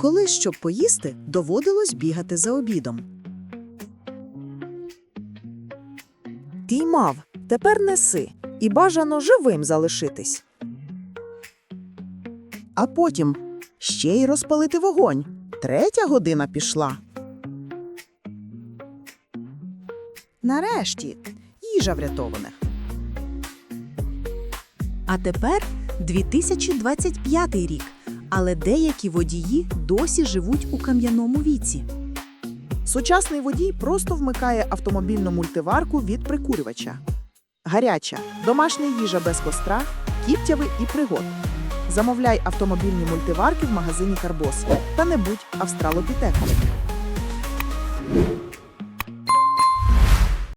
Колись, щоб поїсти, доводилось бігати за обідом. Піймав, тепер неси. І бажано живим залишитись. А потім ще й розпалити вогонь. 3-я година пішла. Нарешті, їжа врятованих. А тепер 2025 рік, але деякі водії досі живуть у кам'яному віці. Сучасний водій просто вмикає автомобільну мультиварку від прикурювача. Гаряча, домашня їжа без костра, кіптяви і пригод. Замовляй автомобільні мультиварки в магазині «Карбос» та не будь австралопітеком.